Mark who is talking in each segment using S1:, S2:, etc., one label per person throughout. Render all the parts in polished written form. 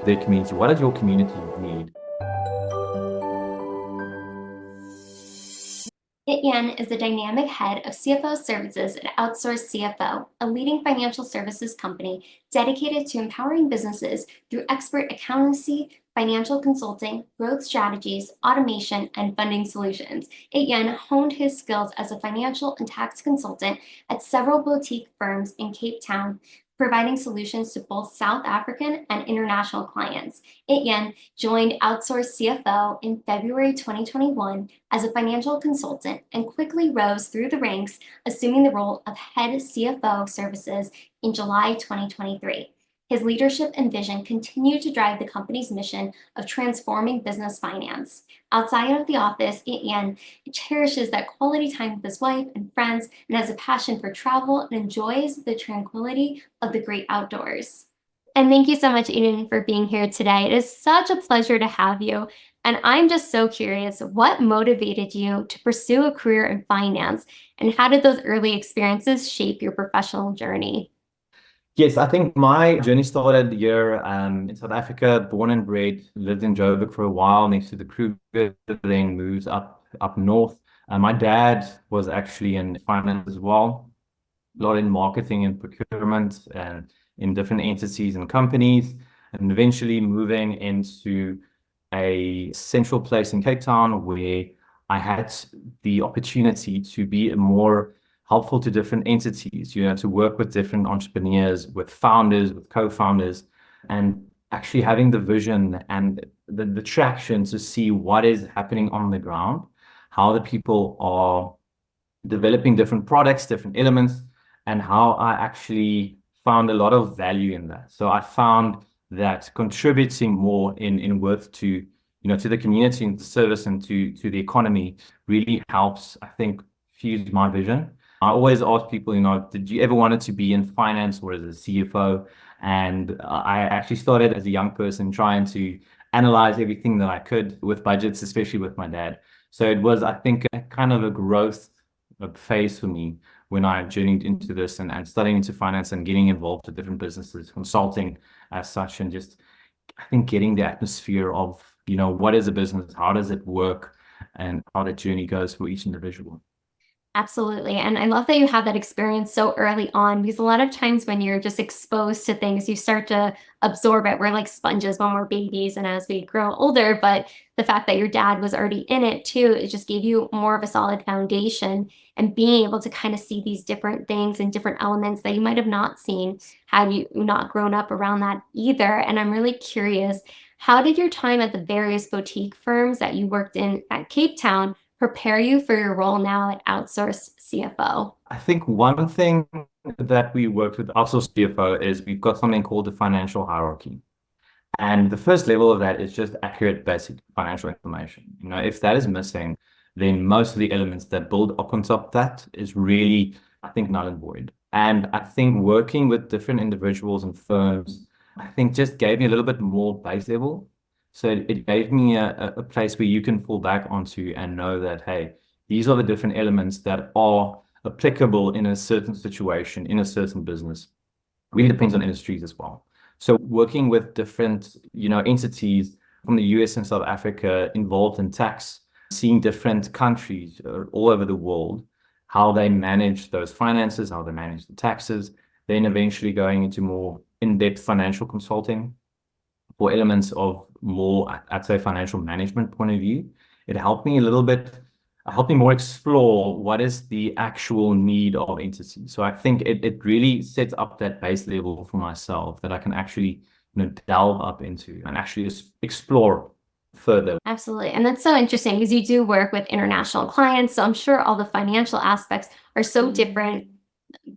S1: Their community. What does your community need?
S2: Etienne is the dynamic head of CFO Services at Outsourced CFO, a leading financial services company dedicated to empowering businesses through expert accountancy, financial consulting, growth strategies, automation, and funding solutions. Etienne honed his skills as a financial and tax consultant at several boutique firms in Cape Town, providing solutions to both South African and international clients. Etienne joined Outsource CFO in February 2021 as a financial consultant and quickly rose through the ranks, assuming the role of Head CFO Services in July 2023. His leadership and vision continue to drive the company's mission of transforming business finance. Outside of the office, Etienne cherishes that quality time with his wife and friends and has a passion for travel and enjoys the tranquility of the great outdoors. And thank you so much, Eden, for being here today. It is such a pleasure to have you. And I'm just so curious, what motivated you to pursue a career in finance? And how did those early experiences shape your professional journey?
S1: Yes, I think my journey started here in South Africa, born and bred, lived in Joburg for a while next to the Kruger, then moved up north. My dad was actually in finance as well, a lot in marketing and procurement and in different entities and companies, and eventually moving into a central place in Cape Town where I had the opportunity to be more helpful to different entities, to work with different entrepreneurs, with founders, with co-founders, and actually having the vision and the traction to see what is happening on the ground, how the people are developing different products, different elements, and how I actually found a lot of value in that. So I found that contributing more in worth to the community and the service and to the economy really helps, I think, fuse my vision. I always ask people, did you ever wanted to be in finance or as a CFO? And I actually started as a young person trying to analyze everything that I could with budgets, especially with my dad. So it was, I think, a kind of a growth phase for me when I journeyed into this and studying into finance and getting involved with different businesses, consulting as such, and just, I think, getting the atmosphere of, what is a business, how does it work, and how the journey goes for each individual.
S2: Absolutely. And I love that you have that experience so early on because a lot of times when you're just exposed to things, you start to absorb it. We're like sponges when we're babies and as we grow older. But the fact that your dad was already in it too, it just gave you more of a solid foundation and being able to kind of see these different things and different elements that you might have not seen had you not grown up around that either. And I'm really curious, how did your time at the various boutique firms that you worked in at Cape Town prepare you for your role now at Outsource CFO?
S1: I think one thing that we worked with Outsource CFO is we've got something called the financial hierarchy. And the first level of that is just accurate, basic financial information. If that is missing, then most of the elements that build up on top of that is really, I think, null and void. And I think working with different individuals and firms, I think just gave me a little bit more base level. So it gave me a place where you can fall back onto and know that, hey, these are the different elements that are applicable in a certain situation, in a certain business. Really depends on industries as well. So working with different, entities from the US and South Africa involved in tax, seeing different countries all over the world, how they manage those finances, how they manage the taxes, then eventually going into more in-depth financial consulting for elements of more, I'd say, financial management point of view. It helped me a little bit, helped me more explore what is the actual need of entities. So I think it really sets up that base level for myself that I can actually delve up into and actually explore further.
S2: Absolutely. And that's so interesting because you do work with international clients. So I'm sure all the financial aspects are so different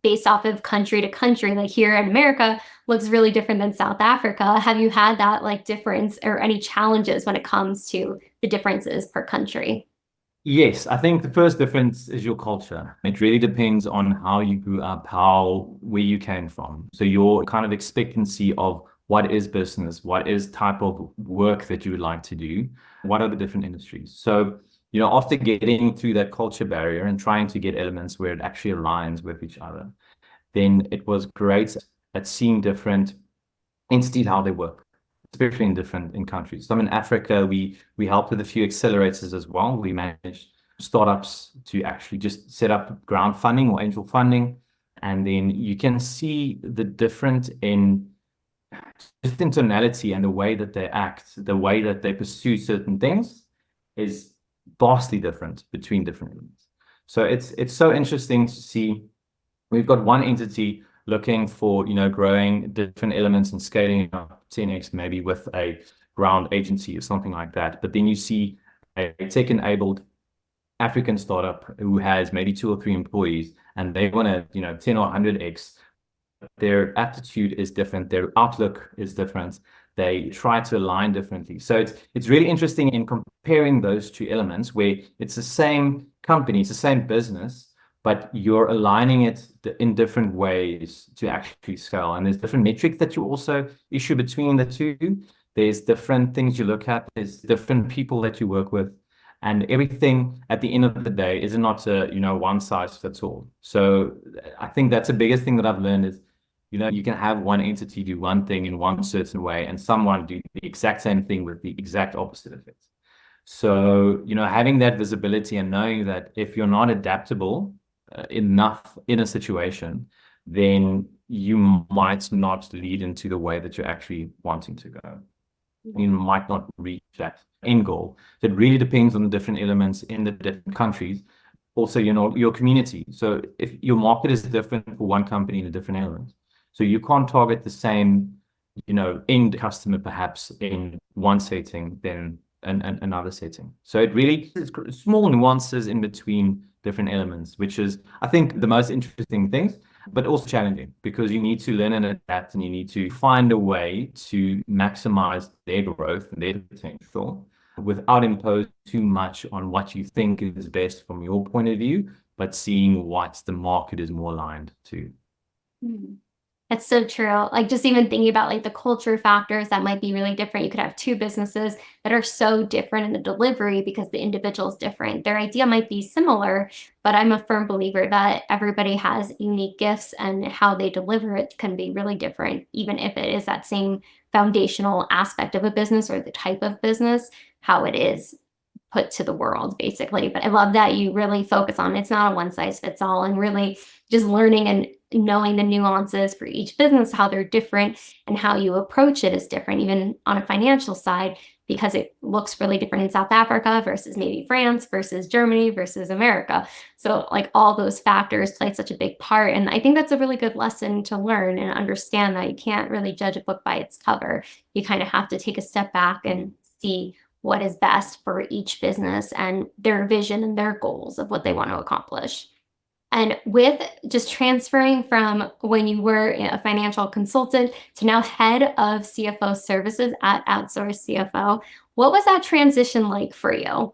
S2: based off of country to country. Like here in America looks really different than South Africa. Have you had that like difference or any challenges when it comes to the differences per country?
S1: Yes, I think the first difference is your culture. It really depends on how you grew up, where you came from. So your kind of expectancy of what is business, what is type of work that you would like to do, what are the different industries. So, after getting through that culture barrier and trying to get elements where it actually aligns with each other, then it was great at seeing different entities, how they work, especially in countries. So in Africa, we helped with a few accelerators as well. We managed startups to actually just set up ground funding or angel funding. And then you can see the difference in just in tonality and the way that they act, the way that they pursue certain things is vastly different between different elements. So it's so interesting to see. We've got one entity looking for, growing different elements and scaling up 10x maybe with a ground agency or something like that. But then you see a tech-enabled African startup who has maybe 2 or 3 employees and they want to, 10 or 100x. Their attitude is different, their outlook is different. They try to align differently. So it's really interesting in comparing those two elements where it's the same company, it's the same business, but you're aligning it in different ways to actually scale. And there's different metrics that you also issue between the two. There's different things you look at. There's different people that you work with. And everything at the end of the day is not a, one size fits all. So I think that's the biggest thing that I've learned is, you can have one entity do one thing in one certain way and someone do the exact same thing with the exact opposite effect. So, having that visibility and knowing that if you're not adaptable enough in a situation, then you might not lead into the way that you're actually wanting to go. You might not reach that end goal. So it really depends on the different elements in the different countries. Also, your community. So if your market is different for one company in a different element, so you can't target the same, end customer perhaps in one setting than another setting. So it really is small nuances in between different elements, which is, I think, the most interesting things, but also challenging because you need to learn and adapt and you need to find a way to maximize their growth and their potential without imposing too much on what you think is best from your point of view, but seeing what the market is more aligned to.
S2: Mhm. That's so true. Like just even thinking about like the culture factors that might be really different. You could have two businesses that are so different in the delivery because the individual is different. Their idea might be similar, but I'm a firm believer that everybody has unique gifts and how they deliver it can be really different, even if it is that same foundational aspect of a business or the type of business, how it is put to the world, basically. But I love that you really focus on it's not a one size fits all and really just learning and knowing the nuances for each business, how they're different and how you approach it is different, even on a financial side, because it looks really different in South Africa versus maybe France versus Germany versus America. So, like, all those factors play such a big part. And I think that's a really good lesson to learn and understand that you can't really judge a book by its cover. You kind of have to take a step back and see what is best for each business and their vision and their goals of what they want to accomplish. And with just transferring from when you were a financial consultant to now head of CFO services at Outsourced CFO, what was that transition like for you?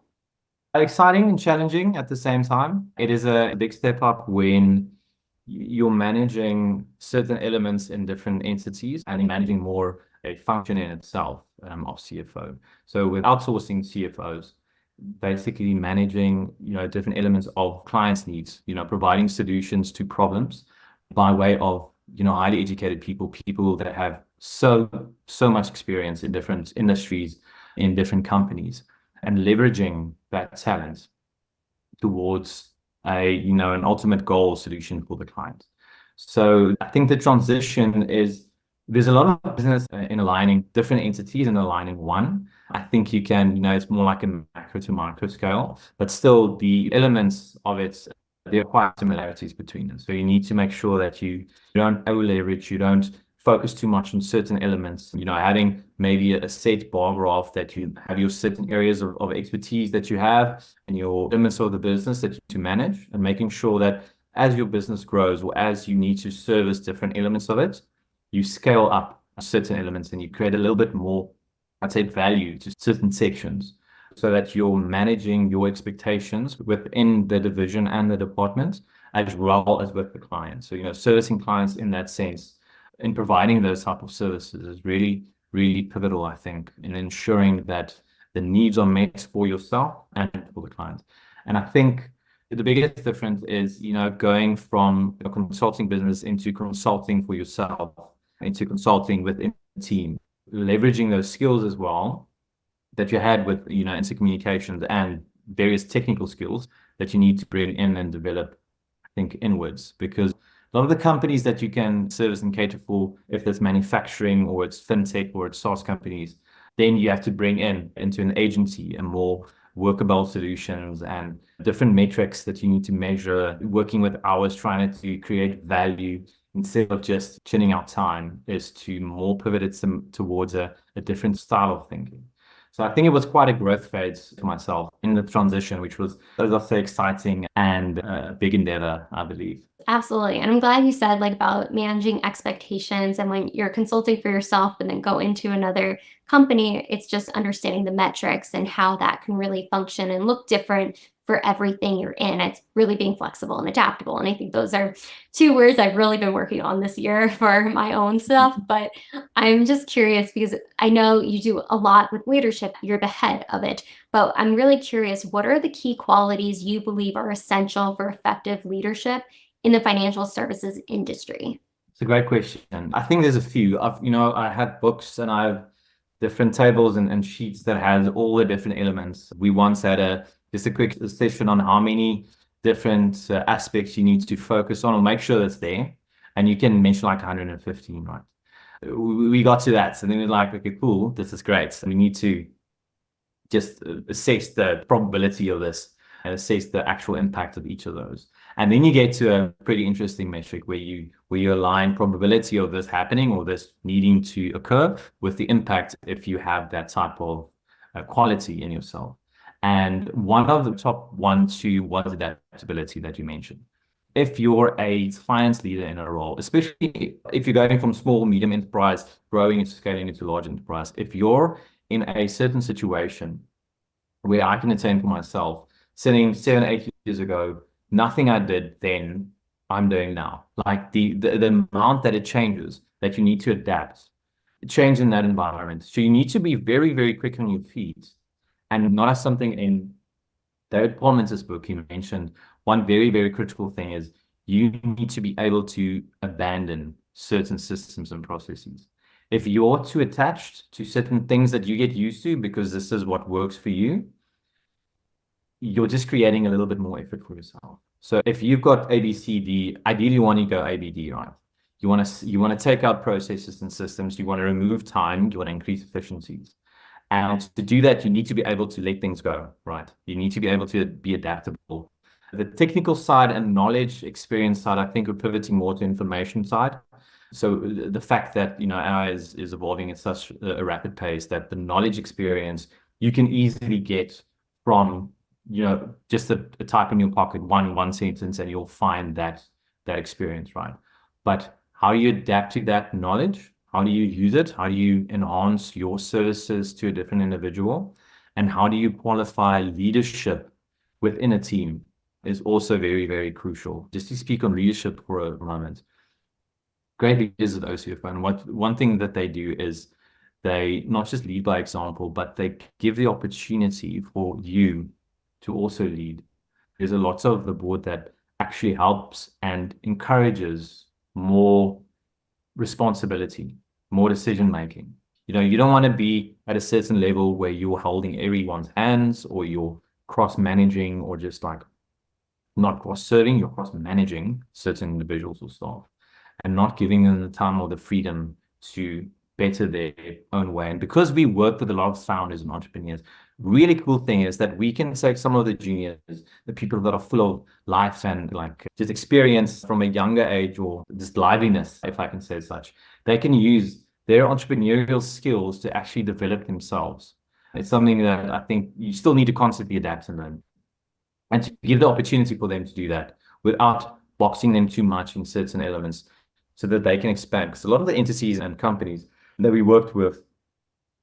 S1: Exciting and challenging at the same time. It is a big step up when you're managing certain elements in different entities and managing more a function in itself of CFO. So with outsourcing CFOs, basically managing, different elements of clients' needs, providing solutions to problems by way of, highly educated people that have so much experience in different industries, in different companies, and leveraging that talent towards an ultimate goal solution for the client. So I think the transition is there's a lot of business in aligning different entities and aligning one. I think you can, it's more like a macro to micro scale, but still the elements of it, there are quite similarities between them. So you need to make sure that you don't over leverage, you don't focus too much on certain elements, having maybe a set bar graph that you have your certain areas of expertise that you have and your limits of the business that you to manage, and making sure that as your business grows or as you need to service different elements of it, you scale up certain elements and you create a little bit more, I'd say, value to certain sections so that you're managing your expectations within the division and the department as well as with the client. So, servicing clients in that sense in providing those type of services is really, really pivotal, I think, in ensuring that the needs are met for yourself and for the client. And I think the biggest difference is, going from a consulting business into consulting for yourself, into consulting within a team, leveraging those skills as well that you had with, instant communications and various technical skills that you need to bring in and develop, I think, inwards. Because a lot of the companies that you can service and cater for, if it's manufacturing or it's fintech or it's SaaS companies, then you have to bring into an agency a more workable solutions and different metrics that you need to measure, working with hours, trying to create value instead of just churning out time, is to more pivot it towards a different style of thinking. So I think it was quite a growth phase for myself in the transition, which was, as I say, exciting and a big endeavor, I believe.
S2: Absolutely. And I'm glad you said about managing expectations, and when you're consulting for yourself and then go into another company, it's just understanding the metrics and how that can really function and look different for everything you're in. It's really being flexible and adaptable. And I think those are two words I've really been working on this year for my own stuff. But I'm just curious because I know you do a lot with leadership. You're the head of it. But I'm really curious, what are the key qualities you believe are essential for effective leadership in the financial services industry?
S1: It's a great question. I think there's a few. I have books and I have different tables and sheets that has all the different elements. We once had just a quick session on how many different aspects you need to focus on or make sure that's there. And you can mention like 115, right? We got to that. So then we're like, okay, cool, this is great. So we need to just assess the probability of this and assess the actual impact of each of those. And then you get to a pretty interesting metric where you align probability of this happening or this needing to occur with the impact if you have that type of quality in yourself. And one of the top 2 was adaptability that you mentioned. If you're a finance leader in a role, especially if you're going from small, medium enterprise, growing and scaling into large enterprise, if you're in a certain situation where I can attend for myself, sitting 7, 8 years ago, nothing I did then, I'm doing now. Like the amount that it changes, that you need to adapt, change in that environment. So you need to be very, very quick on your feet. And not as something in David Parmenter's book, he mentioned one very, very critical thing is you need to be able to abandon certain systems and processes. If you're too attached to certain things that you get used to because this is what works for you, you're just creating a little bit more effort for yourself. So if you've got A, B, C, D, ideally you want to go A, B, D, right? You want to take out processes and systems. You want to remove time. You want to increase efficiencies. And to do that, you need to be able to let things go, right? You need to be able to be adaptable. The technical side and knowledge experience side, I think we're pivoting more to information side. So the fact that, AI is evolving at such a rapid pace that the knowledge experience you can easily get from, just a type in your pocket, one sentence, and you'll find that experience, right? But how you adapt to that knowledge, how do you use it? How do you enhance your services to a different individual? And how do you qualify leadership within a team is also very, very crucial. Just to speak on leadership for a moment, great leaders at OCFO, and one thing that they do is they not just lead by example, but they give the opportunity for you to also lead. There's a lot of the board that actually helps and encourages more responsibility, more decision making. You don't want to be at a certain level where you're holding everyone's hands or you're cross managing or just like not cross serving, you're cross managing certain individuals or staff and not giving them the time or the freedom to better their own way. And because we work with a lot of founders and entrepreneurs, really cool thing is that we can take some of the juniors, the people that are full of life and like just experience from a younger age or just liveliness, if I can say such, they can use their entrepreneurial skills to actually develop themselves. It's something that I think you still need to constantly adapt and learn, and to give the opportunity for them to do that without boxing them too much in certain elements so that they can expand. Because a lot of the entities and companies that we worked with,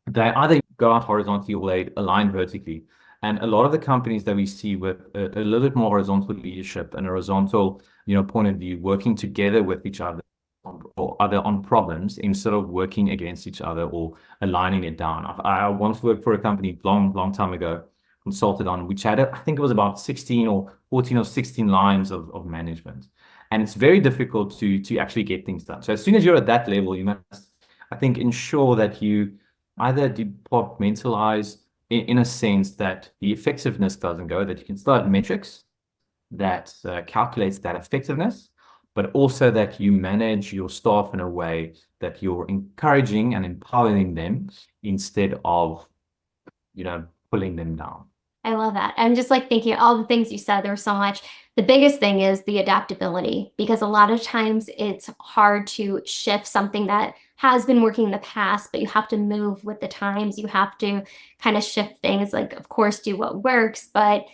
S1: they either go out horizontally or they align vertically. And a lot of the companies that we see with a little bit more horizontal leadership and a horizontal, point of view, working together with each other or other on problems instead of working against each other or aligning it down. I once worked for a company long time ago, consulted on, which had, I think it was about 16 or 14 or 16 lines of management. And it's very difficult to actually get things done. So as soon as you're at that level, you must, I think, ensure that you either departmentalize in a sense that the effectiveness doesn't go, that you can start metrics that calculates that effectiveness, but also that you manage your staff in a way that you're encouraging and empowering them instead of, pulling them down.
S2: I love that. I'm just like thinking all the things you said, there was so much. The biggest thing is the adaptability, because a lot of times it's hard to shift something that has been working in the past, but you have to move with the times. You have to kind of shift things, like, of course, do what works, but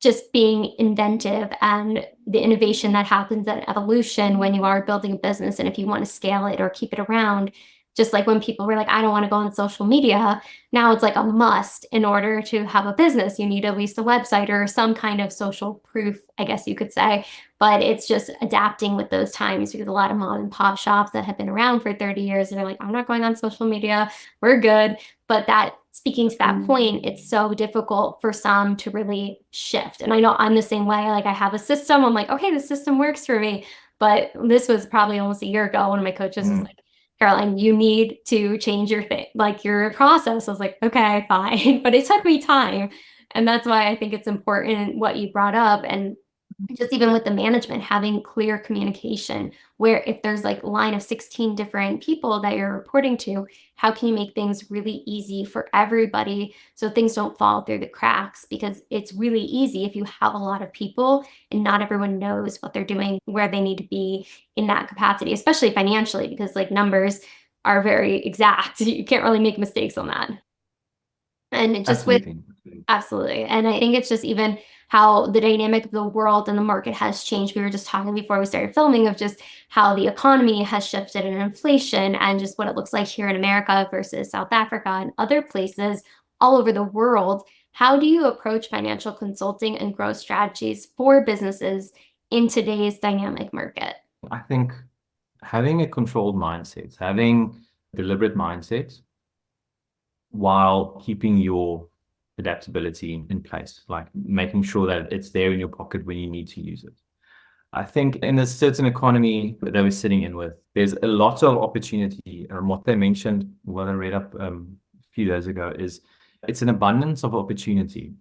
S2: just being inventive and the innovation that happens at evolution when you are building a business. And if you want to scale it or keep it around, just like when people were like, I don't want to go on social media, now it's like a must in order to have a business. You need at least a website or some kind of social proof, I guess you could say. But it's just adapting with those times, because a lot of mom and pop shops that have been around for 30 years, they're like, I'm not going on social media, we're good. But that, speaking to that point, it's so difficult for some to really shift. And I know I'm the same way. Like, I have a system. I'm like, okay, the system works for me. But this was probably almost a year ago. One of my coaches was like, Caroline, you need to change your thing, like your process. I was like, okay, fine. But it took me time. And that's why I think it's important what you brought up. And just even with the management, having clear communication, where if there's like a line of 16 different people that you're reporting to, how can you make things really easy for everybody so things don't fall through the cracks? Because it's really easy if you have a lot of people and not everyone knows what they're doing, where they need to be in that capacity, especially financially, because like numbers are very exact. You can't really make mistakes on that. And just with absolutely. And I think it's just even how the dynamic of the world and the market has changed. We were just talking before we started filming of just how the economy has shifted and inflation and just what it looks like here in America versus South Africa and other places all over the world. How do you approach financial consulting and growth strategies for businesses in today's dynamic market?
S1: I think having a controlled mindset, having deliberate mindset, while keeping your adaptability in place, like making sure that it's there in your pocket when you need to use it. I think in a certain economy that we're sitting in with, there's a lot of opportunity. And what they mentioned, what I read up a few days ago, is it's an abundance of opportunity.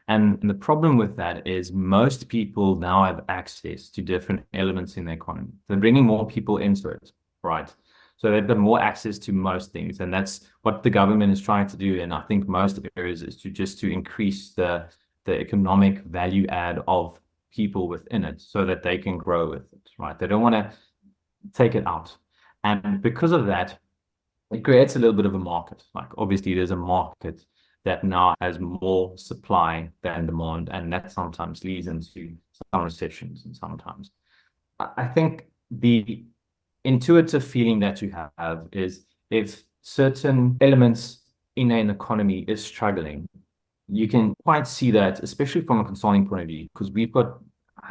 S1: And the problem with that is most people now have access to different elements in the economy. They're bringing more people into it, right? So they've got more access to most things, and that's what the government is trying to do. And I think most areas is to increase the economic value add of people within it, so that they can grow with it, right? They don't want to take it out, and because of that, it creates a little bit of a market. Like obviously, there's a market that now has more supply than demand, and that sometimes leads into some recessions, and sometimes I think the intuitive feeling that you have is if certain elements in an economy is struggling, you can quite see that, especially from a consulting point of view, because we've got,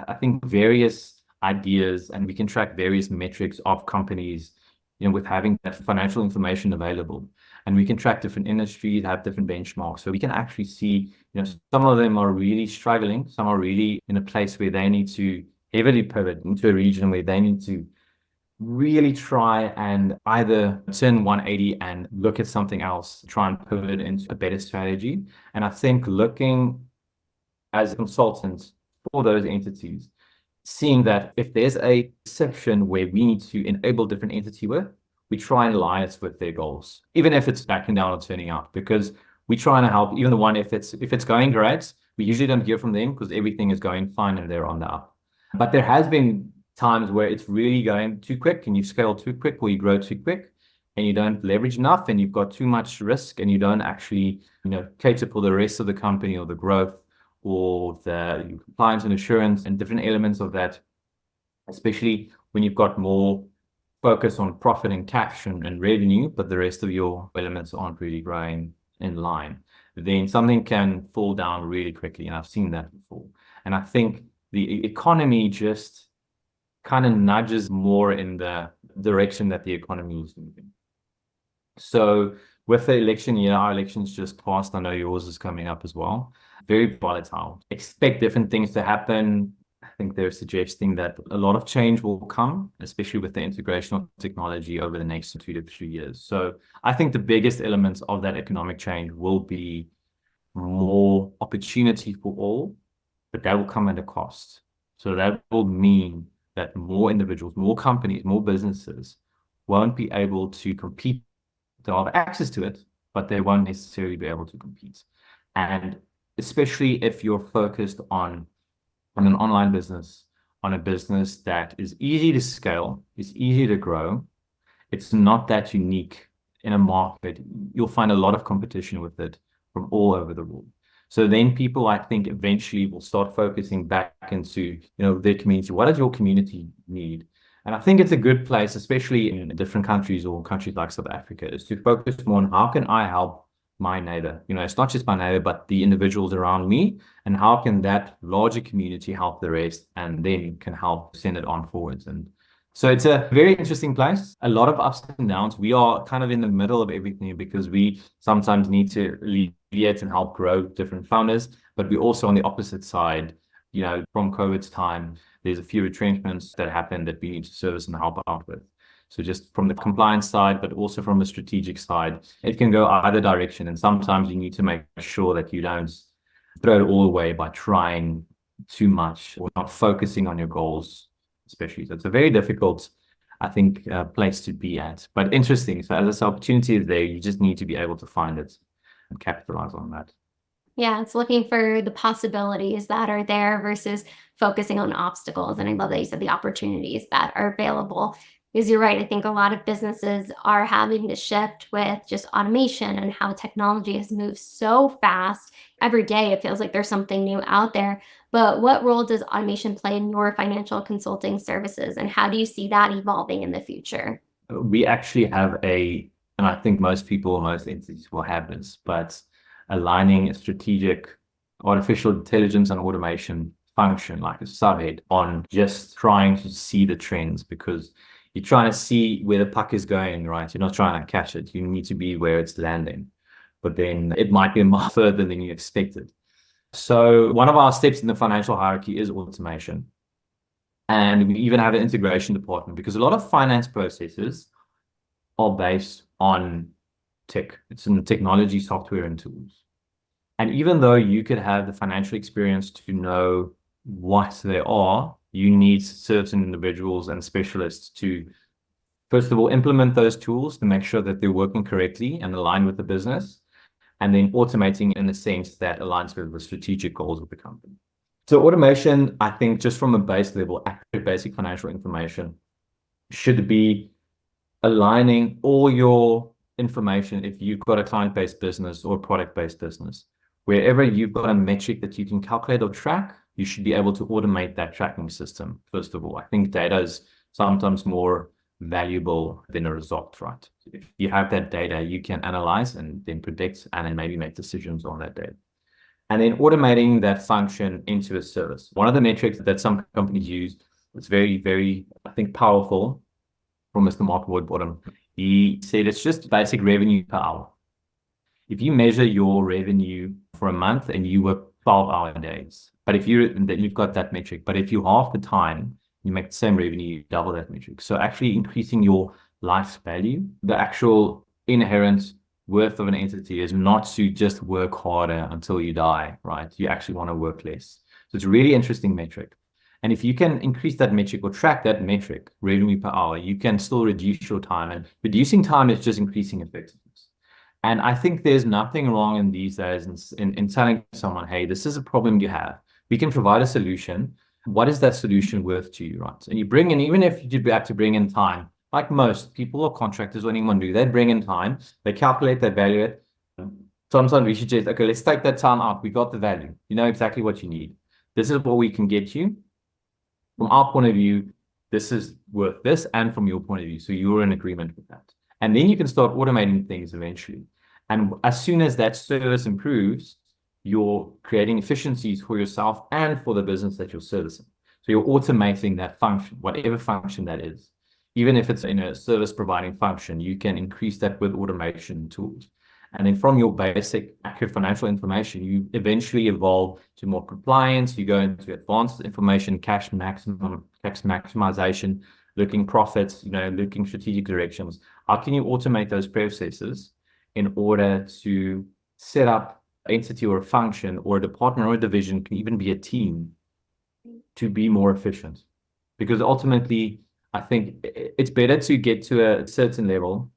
S1: I think, various ideas and we can track various metrics of companies, with having that financial information available. And we can track different industries, have different benchmarks. So we can actually see, some of them are really struggling. Some are really in a place where they need to heavily pivot into a region where they need to really try and either turn 180 and look at something else, try and pivot into a better strategy. And I think looking as consultants for those entities, seeing that if there's a perception where we need to enable different entity with, we try and align it with their goals, even if it's backing down or turning out, because we try and help even the one, if it's going great, we usually don't hear from them because everything is going fine and they're on the up. But there has been times where it's really going too quick and you scale too quick or you grow too quick and you don't leverage enough and you've got too much risk and you don't actually, cater for the rest of the company or the growth or the compliance and assurance and different elements of that, especially when you've got more focus on profit and cash and revenue, but the rest of your elements aren't really growing in line, then something can fall down really quickly. And I've seen that before. And I think the economy just kind of nudges more in the direction that the economy is moving. So with the election year, our election's just passed. I know yours is coming up as well. Very volatile. Expect different things to happen. I think they're suggesting that a lot of change will come, especially with the integration of technology over the next 2 to 3 years. So I think the biggest elements of that economic change will be more opportunity for all, but that will come at a cost. So that will mean that more individuals, more companies, more businesses won't be able to compete. They'll have access to it, but they won't necessarily be able to compete. And especially if you're focused on an online business, on a business that is easy to scale, is easy to grow, it's not that unique in a market. You'll find a lot of competition with it from all over the world. So then people, I think, eventually will start focusing back into, their community. What does your community need? And I think it's a good place, especially in different countries or countries like South Africa, is to focus more on how can I help my neighbor? It's not just my neighbor, but the individuals around me, and how can that larger community help the rest, and then can help send it on forwards. And so it's a very interesting place, a lot of ups and downs. We are kind of in the middle of everything because we sometimes need to alleviate and help grow different founders, but we're also on the opposite side. From COVID's time, there's a few retrenchments that happen that we need to service and help out with. So just from the compliance side, but also from the strategic side, it can go either direction. And sometimes you need to make sure that you don't throw it all away by trying too much or not focusing on your goals, especially. So it's a very difficult, I think, place to be at, but interesting. So as this opportunity is there, you just need to be able to find it and capitalize on that.
S2: Yeah, it's looking for the possibilities that are there versus focusing on obstacles. And I love that you said the opportunities that are available. Because you're right, I think a lot of businesses are having to shift with just automation and how technology has moved so fast. Every day it feels like there's something new out there. But what role does automation play in your financial consulting services? And how do you see that evolving in the future?
S1: We actually have and I think most people, most entities will have this, but aligning a strategic artificial intelligence and automation function like a subhead on just trying to see the trends, because you're trying to see where the puck is going, right? You're not trying to catch it. You need to be where it's landing, but then it might be a mile further than you expected. So one of our steps in the financial hierarchy is automation. And we even have an integration department because a lot of finance processes are based on tech. It's in technology, software, and tools. And even though you could have the financial experience to know what they are, you need certain individuals and specialists to, first of all, implement those tools to make sure that they're working correctly and aligned with the business, and then automating in a sense that aligns with the strategic goals of the company. So automation, I think, just from a base level, accurate basic financial information should be aligning all your information. If you've got a client-based business or a product-based business, wherever you've got a metric that you can calculate or track, you should be able to automate that tracking system. First of all, I think data is sometimes more valuable than a result, right? If you have that data, you can analyze and then predict and then maybe make decisions on that data. And then automating that function into a service. One of the metrics that some companies use is very, very, I think, powerful from Mr. Mark Woodbottom. He said it's just basic revenue per hour. If you measure your revenue for a month and you work 12-hour days, but if you've got that metric, but if you half the time, you make the same revenue, you double that metric. So actually increasing your life's value, the actual inherent worth of an entity is not to just work harder until you die, right? You actually want to work less. So it's a really interesting metric. And if you can increase that metric or track that metric, revenue per hour, you can still reduce your time. And reducing time is just increasing effectiveness. And I think there's nothing wrong in these days in telling someone, hey, this is a problem you have. We can provide a solution. what is that solution worth to you, right? And you bring in, even if you have to bring in time, like most people or contractors or anyone do, they bring in time, they calculate, they value it. Sometimes we should just, okay, let's take that time out. We got the value. You know exactly what you need. This is what we can get you. From our point of view, this is worth this, and from your point of view. So you're in agreement with that. And then you can start automating things eventually. And as soon as that service improves, you're creating efficiencies for yourself and for the business that you're servicing. So you're automating that function, whatever function that is. Even if it's in a service providing function, you can increase that with automation tools. And then from your basic accurate financial information, you eventually evolve to more compliance. You go into advanced information, cash maximization, looking profits, looking strategic directions. How can you automate those processes in order to set up an entity or a function or a department or a division, can even be a team, to be more efficient? Because ultimately, I think it's better to get to a certain level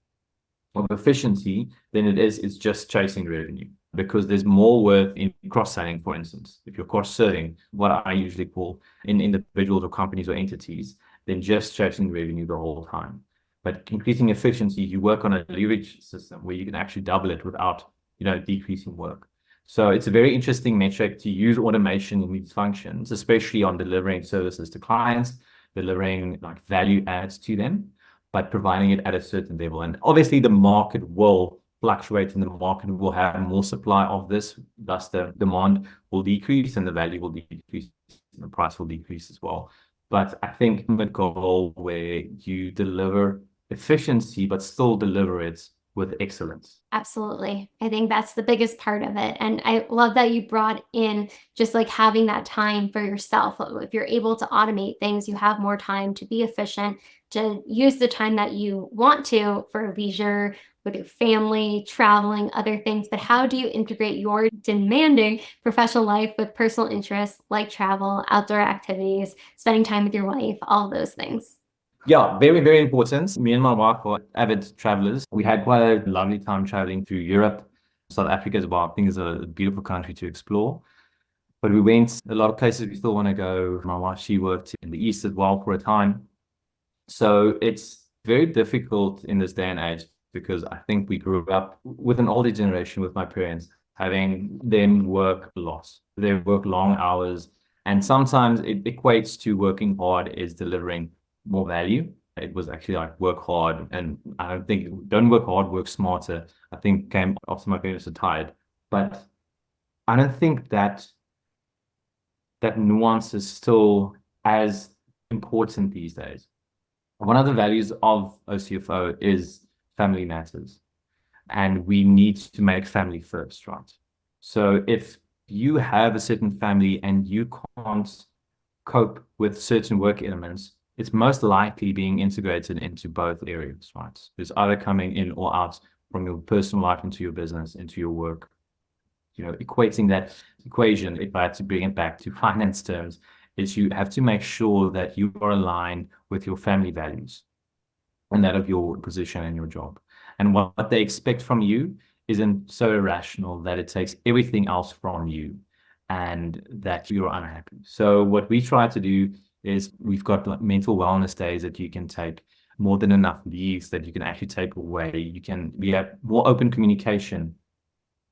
S1: of efficiency than it's just chasing revenue, because there's more worth in cross-selling. For instance, if you're cross-selling, what I usually call in individuals or companies or entities, than just chasing revenue the whole time. But increasing efficiency, you work on a leverage system where you can actually double it without decreasing work. So it's a very interesting metric to use automation in these functions, especially on delivering services to clients, delivering like value adds to them, but providing it at a certain level. And obviously the market will fluctuate, and the market will have more supply of this, thus the demand will decrease and the value will decrease and the price will decrease as well. But I think a goal where you deliver efficiency but still deliver it with excellence.
S2: Absolutely. I think that's the biggest part of it. And I love that you brought in just like having that time for yourself. If you're able to automate things, you have more time to be efficient, to use the time that you want to for leisure, with your family, traveling, other things. But how do you integrate your demanding professional life with personal interests like travel, outdoor activities, spending time with your wife, all of those things?
S1: Yeah, very, very important. Me and my wife are avid travelers. We had quite a lovely time traveling through Europe. South Africa as well. I think is a beautiful country to explore. But we went a lot of places we still want to go. My wife, she worked in the East as well for a time. So it's very difficult in this day and age, because I think we grew up with an older generation, with my parents, having them work a lot. They work long hours. And sometimes it equates to working hard is delivering more value. It was actually like work hard. And I don't think, don't work hard, work smarter, I think came after my parents retired. But I don't think that nuance is still as important these days. One of the values of OCFO is family matters, and we need to make family first, right? So if you have a certain family and you can't cope with certain work elements, it's most likely being integrated into both areas, right? There's either coming in or out from your personal life into your business, into your work. Equating that equation, if I had to bring it back to finance terms, is you have to make sure that you are aligned with your family values and that of your position and your job. And what they expect from you isn't so irrational that it takes everything else from you and that you're unhappy. So what we try to do is we've got like mental wellness days that you can take, more than enough leaves that you can actually take away. We have more open communication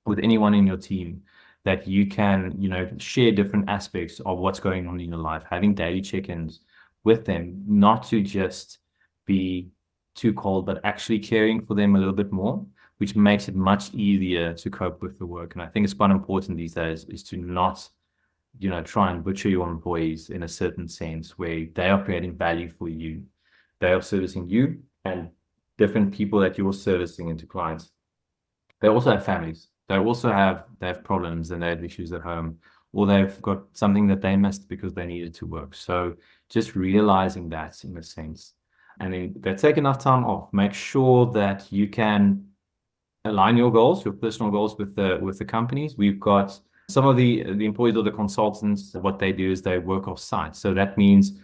S1: with anyone in your team, that you can, share different aspects of what's going on in your life, having daily check-ins with them, not to just be too cold, but actually caring for them a little bit more, which makes it much easier to cope with the work. And I think it's quite important these days is to not, try and butcher your employees in a certain sense, where they are creating value for you. They are servicing you and different people that you're servicing into clients. They also have families. They have problems and they have issues at home, or they've got something that they missed because they needed to work. So just realizing that in a sense, and then they take enough time off. Make sure that you can align your goals, your personal goals, with the companies. We've got some of the employees or the consultants. What they do is they work off site. So that means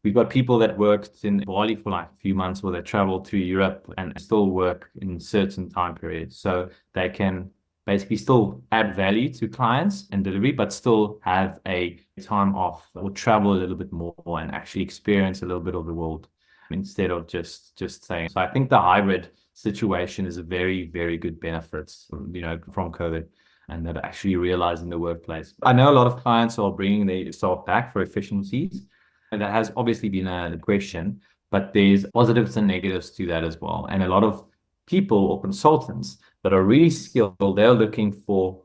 S1: we've got people that worked in Bali for like a few months, or they travel through Europe and still work in certain time periods. So they can basically still add value to clients and delivery, but still have a time off or travel a little bit more and actually experience a little bit of the world instead of just saying. So I think the hybrid situation is a very, very good benefit, from COVID, and that actually realize in the workplace. I know a lot of clients are bringing their staff back for efficiencies, and that has obviously been a question, but there's positives and negatives to that as well. And a lot of people or consultants that are really skilled, they're looking for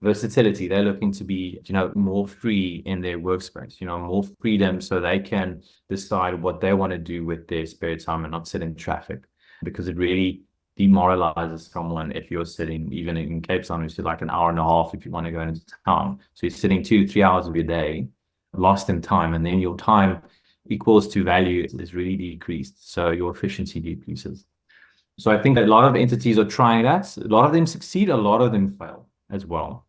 S1: versatility. They're looking to be, more free in their workspace, more freedom so they can decide what they want to do with their spare time and not sit in traffic, because it really demoralizes someone if you're sitting, even in Cape Town, it's like an hour and a half if you want to go into town. So you're sitting 2 to 3 hours of your day lost in time, and then your time equals to value is really decreased. So your efficiency decreases. So I think that a lot of entities are trying that. A lot of them succeed, a lot of them fail as well.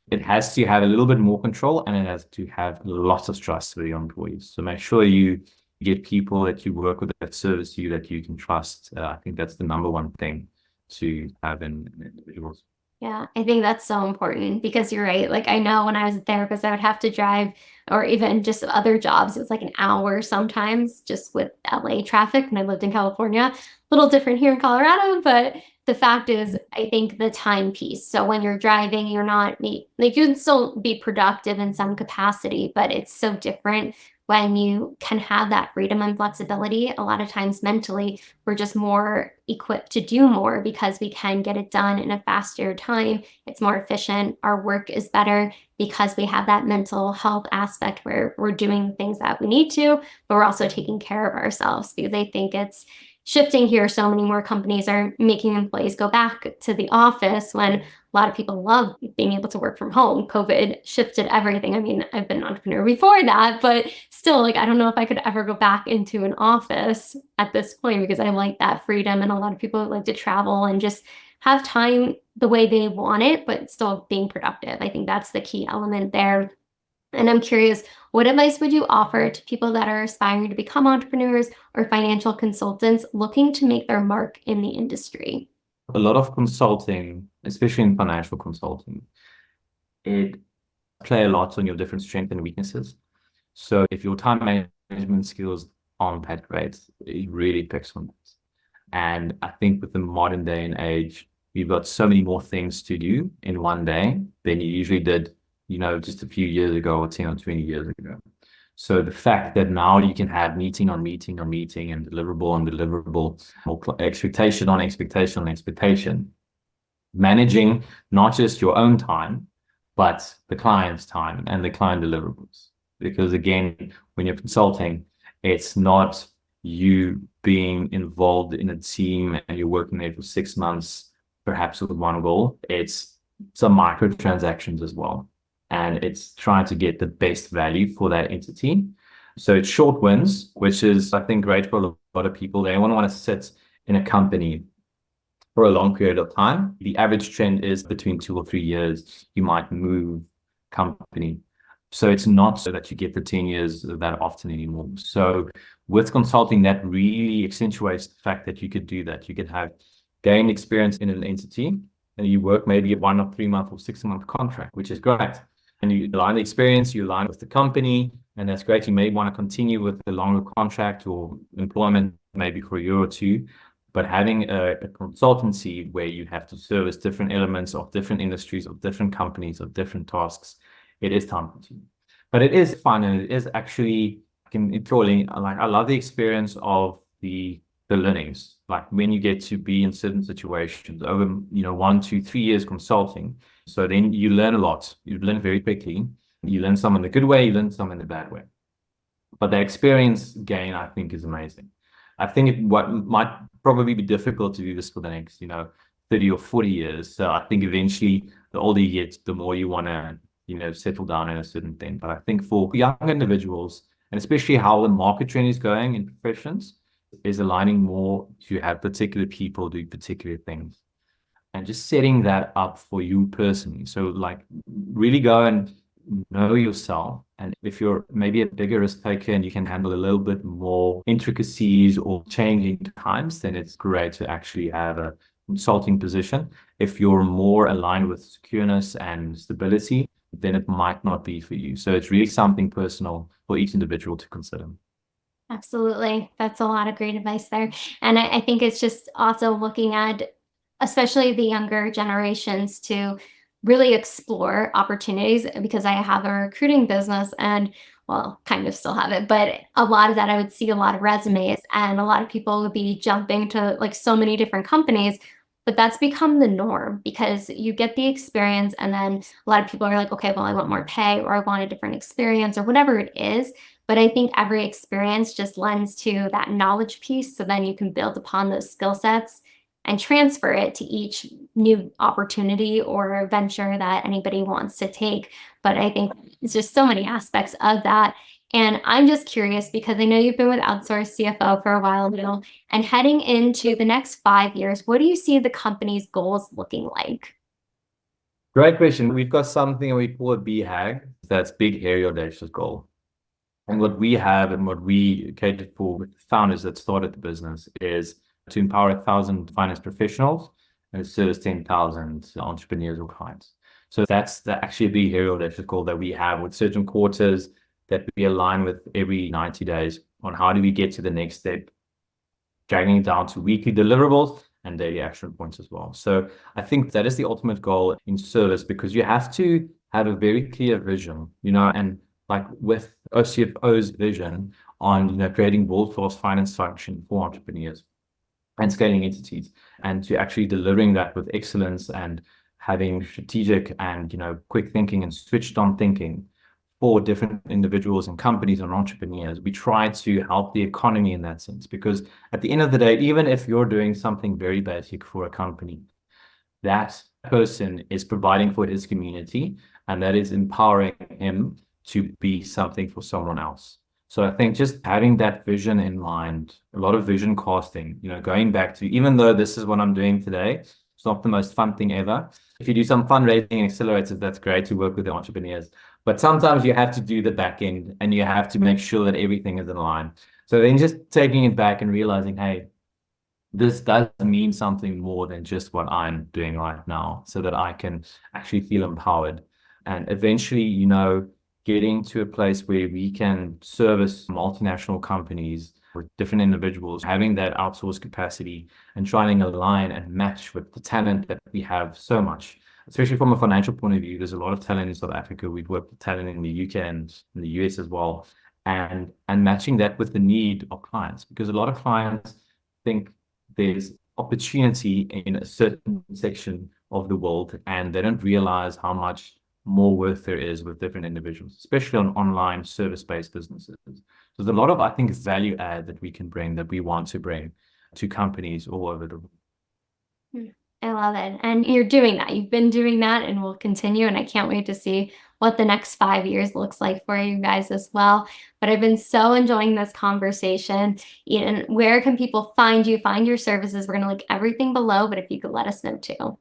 S1: It has to have a little bit more control, and it has to have lots of trust for your employees. So make sure you get people that you work with that service you, that you can trust. I think that's the number one thing to have in individuals.
S2: Yeah, I think that's so important because you're right. Like, I know when I was a therapist, I would have to drive, or even just other jobs, it was like an hour sometimes just with LA traffic when I lived in California. A little different here in Colorado, but the fact is, I think the time piece. So when you're driving, you're not like, you can still be productive in some capacity, but it's so different when you can have that freedom and flexibility. A lot of times mentally, we're just more equipped to do more because we can get it done in a faster time. It's more efficient. Our work is better because we have that mental health aspect where we're doing things that we need to, but we're also taking care of ourselves, because I think it's shifting here. So many more companies are making employees go back to the office when a lot of people love being able to work from home. COVID shifted everything. I mean, I've been an entrepreneur before that, but still, like, I don't know if I could ever go back into an office at this point, because I like that freedom. And a lot of people like to travel and just have time the way they want it, but still being productive. I think that's the key element there. And I'm curious, what advice would you offer to people that are aspiring to become entrepreneurs or financial consultants looking to make their mark in the industry?
S1: A lot of consulting, especially in financial consulting, it play a lot on your different strengths and weaknesses. So if your time management skills aren't that great, it really picks on that. And I think with the modern day and age, you've got so many more things to do in one day than you usually did, just a few years ago, or 10 or 20 years ago. So the fact that now you can have meeting on meeting on meeting, and deliverable on deliverable, or expectation on expectation on expectation, managing not just your own time, but the client's time and the client deliverables. Because again, when you're consulting, it's not you being involved in a team and you're working there for 6 months, perhaps with one goal. It's some microtransactions as well. And it's trying to get the best value for that entity. So it's short wins, which is, I think, great for a lot of people. They want to sit in a company for a long period of time. The average trend is between 2 or 3 years, you might move company. So it's not so that you get the 10 years that often anymore. So with consulting, that really accentuates the fact that you could do that. You could have gained experience in an entity, and you work maybe a 1 or 3 month or 6 month contract, which is great. And you align the experience, you align with the company, and that's great. You may want to continue with the longer contract or employment, maybe for a year or two. But having a consultancy where you have to service different elements of different industries, of different companies, of different tasks, it is time consuming. But it is fun, and it is actually enthralling. Like, I love the experience of the learnings. Like when you get to be in certain situations over, 1, 2, 3 years consulting. So then you learn a lot. You learn very quickly. You learn some in the good way, you learn some in the bad way. But the experience gain, I think, is amazing. I think what might probably be difficult to do this for the next, 30 or 40 years. So I think eventually the older you get, the more you want to, settle down in a certain thing. But I think for young individuals, and especially how the market trend is going in professions, is aligning more to have particular people do particular things, and just setting that up for you personally. So like really go and know yourself. And if you're maybe a bigger risk taker and you can handle a little bit more intricacies or changing times, then it's great to actually have a consulting position. If you're more aligned with secureness and stability, then it might not be for you. So it's really something personal for each individual to consider.
S2: Absolutely. That's a lot of great advice there. And I think it's just also looking at, especially the younger generations, to really explore opportunities, because I have a recruiting business and, well, kind of still have it, but a lot of that I would see a lot of resumes and a lot of people would be jumping to like so many different companies. But that's become the norm because you get the experience, and then a lot of people are like, okay, well, I want more pay, or I want a different experience, or whatever it is. But I think every experience just lends to that knowledge piece. So then you can build upon those skill sets and transfer it to each new opportunity or venture that anybody wants to take. But I think it's just so many aspects of that. And I'm just curious because I know you've been with Outsourced CFO for a while now, and heading into the next 5 years, what do you see the company's goals looking like?
S1: Great question. We've got something we call a BHAG. That's big, hairy, audacious goal. And what we have and what we catered for with the founders that started the business is to empower 1,000 finance professionals and service 10,000 entrepreneurs or clients. So that's actually a big hero audacious goal that we have with certain quarters that we align with every 90 days on how do we get to the next step, dragging it down to weekly deliverables and daily action points as well. So I think that is the ultimate goal in service, because you have to have a very clear vision, and like with OCFO's vision on, creating world-class finance function for entrepreneurs and scaling entities, and to actually delivering that with excellence and having strategic and, quick thinking and switched on thinking for different individuals and companies and entrepreneurs. We try to help the economy in that sense, because at the end of the day, even if you're doing something very basic for a company, that person is providing for his community, and that is empowering him to be something for someone else. So I think just having that vision in mind, a lot of vision casting, going back to, even though this is what I'm doing today, it's not the most fun thing ever. If you do some fundraising and accelerators, that's great to work with the entrepreneurs. But sometimes you have to do the back end and you have to make sure that everything is in line. So then just taking it back and realizing, hey, this does mean something more than just what I'm doing right now, so that I can actually feel empowered. And eventually, getting to a place where we can service multinational companies with different individuals, having that outsource capacity and trying to align and match with the talent that we have so much, especially from a financial point of view. There's a lot of talent in South Africa. We've worked with talent in the UK and in the US as well. And matching that with the need of clients, because a lot of clients think there's opportunity in a certain section of the world, and they don't realize how much more worth there is with different individuals, especially on online service-based businesses. So there's a lot of, I think, value add that we can bring, that we want to bring to companies all over the world.
S2: I love it. And you're doing that. You've been doing that and will continue. And I can't wait to see what the next 5 years looks like for you guys as well. But I've been so enjoying this conversation. Ian, where can people find you, find your services? We're going to link everything below, but if you could let us know too.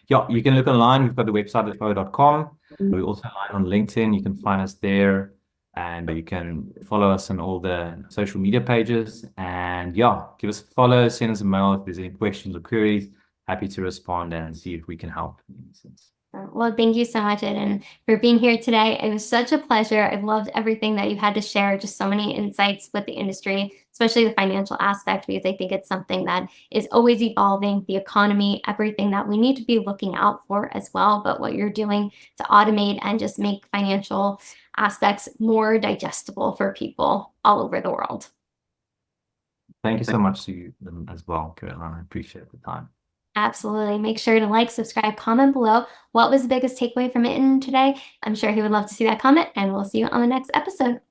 S1: Yeah, you can look online. We've got the website at fo.com. We also on LinkedIn. You can find us there, and you can follow us on all the social media pages. And yeah, give us a follow, send us a mail if there's any questions or queries. Happy to respond and see if we can help in any sense.
S2: Well, thank you so much, Eden, for being here today. It was such a pleasure. I loved everything that you had to share, just so many insights with the industry, especially the financial aspect, because I think it's something that is always evolving, the economy, everything that we need to be looking out for as well. But what you're doing to automate and just make financial aspects more digestible for people all over the world.
S1: Thank you so much to you as well, Caroline. I appreciate the time.
S2: Absolutely. Make sure to like, subscribe, comment below. What was the biggest takeaway from it today? I'm sure he would love to see that comment, and we'll see you on the next episode.